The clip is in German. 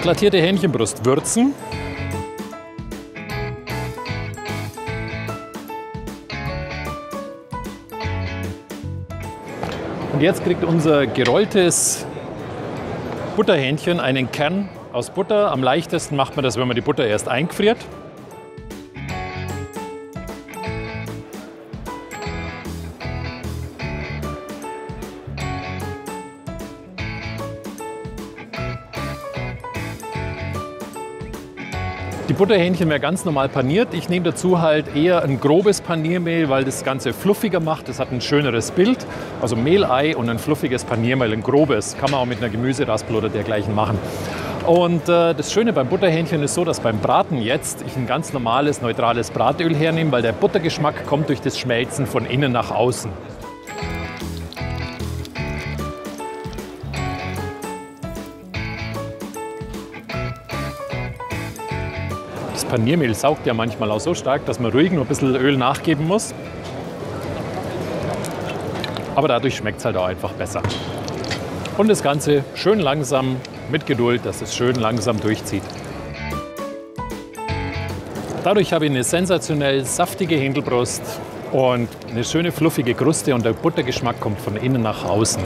Grattierte Hähnchenbrust würzen. Und jetzt kriegt unser gerolltes Butterhähnchen einen Kern aus Butter. Am leichtesten macht man das, wenn man die Butter erst eingefriert. Die Butterhähnchen werden ganz normal paniert. Ich nehme dazu halt eher ein grobes Paniermehl, weil das Ganze fluffiger macht. Das hat ein schöneres Bild. Also Mehlei und ein fluffiges Paniermehl, ein grobes. Kann man auch mit einer Gemüseraspel oder dergleichen machen. Und das Schöne beim Butterhähnchen ist so, dass beim Braten jetzt ich ein ganz normales, neutrales Bratöl hernehme, weil der Buttergeschmack kommt durch das Schmelzen von innen nach außen. Das Paniermehl saugt ja manchmal auch so stark, dass man ruhig nur ein bisschen Öl nachgeben muss. Aber dadurch schmeckt es halt auch einfach besser. Und das Ganze schön langsam, mit Geduld, dass es schön langsam durchzieht. Dadurch habe ich eine sensationell saftige Hähnchenbrust und eine schöne fluffige Kruste und der Buttergeschmack kommt von innen nach außen.